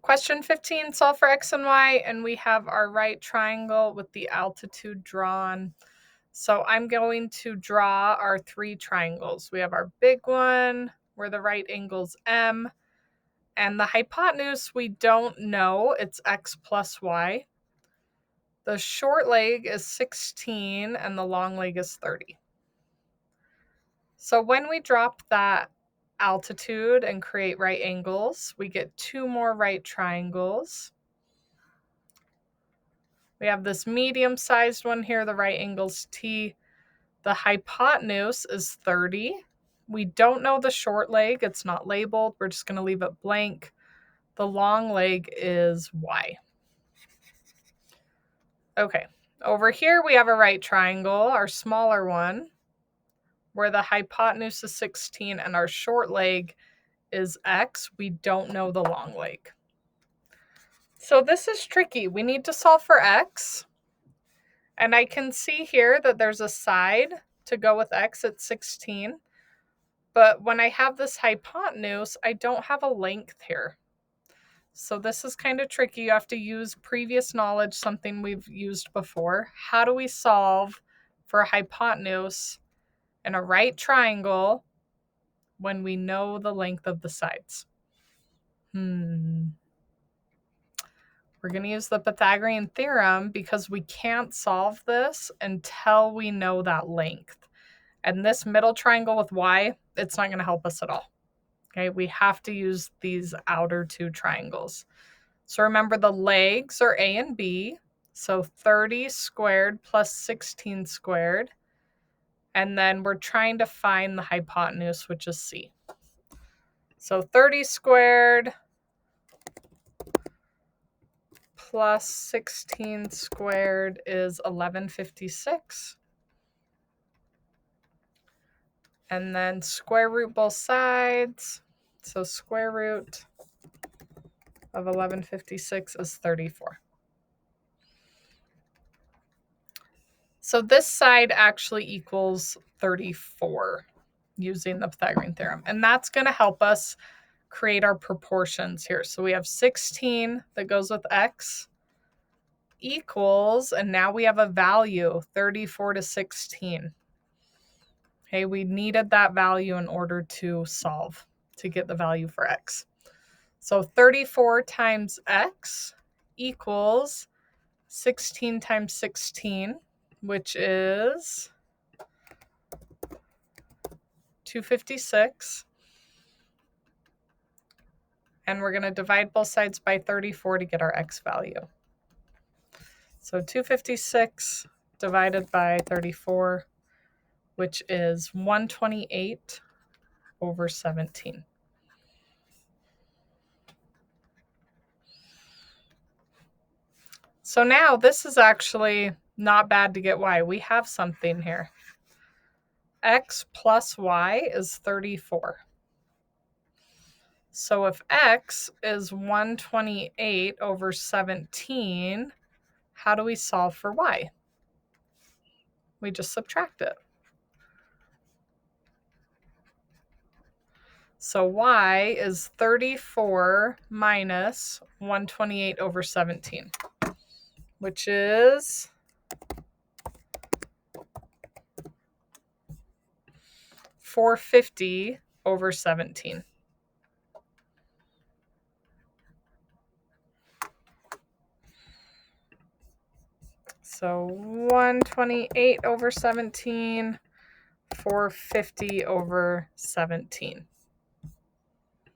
Question 15, solve for x and y, and we have our right triangle with the altitude drawn. So I'm going to draw our three triangles. We have our big one where the right angle's M, and the hypotenuse we don't know, it's x plus y. The short leg is 16 and the long leg is 30. So when we drop that altitude and create right angles, we get two more right triangles. We have this medium-sized one here, the right angle's T. The hypotenuse is 30. We don't know the short leg, it's not labeled. We're just going to leave it blank. The long leg is Y. Okay, over here we have a right triangle, our smaller one, where the hypotenuse is 16 and our short leg is X. We don't know the long leg. So this is tricky. We need to solve for X. And I can see here that there's a side to go with X at 16. But when I have this hypotenuse, I don't have a length here. So this is kind of tricky. You have to use previous knowledge, something we've used before. How do we solve for a hypotenuse in a right triangle when we know the length of the sides? We're going to use the Pythagorean theorem because we can't solve this until we know that length. And this middle triangle with y, it's not going to help us at all. Okay, we have to use these outer two triangles. So remember the legs are A and B. So 30 squared plus 16 squared. And then we're trying to find the hypotenuse, which is C. So 30 squared plus 16 squared is 1156. And then square root both sides. So square root of 1156 is 34. So this side actually equals 34 using the Pythagorean theorem. And that's going to help us create our proportions here. So we have 16 that goes with x equals, and now we have a value, 34 to 16. Okay, we needed that value in order to solve, to get the value for x. So 34 times x equals 16 times 16, which is 256. And we're going to divide both sides by 34 to get our x value. So 256 divided by 34, which is 128 over 17. So now this is actually not bad to get y. We have something here. X plus y is 34. So if x is 128 over 17, how do we solve for y? We just subtract it. So y is 34 minus 128 over 17, which is 450 over 17. So 128 over 17, 450 over 17.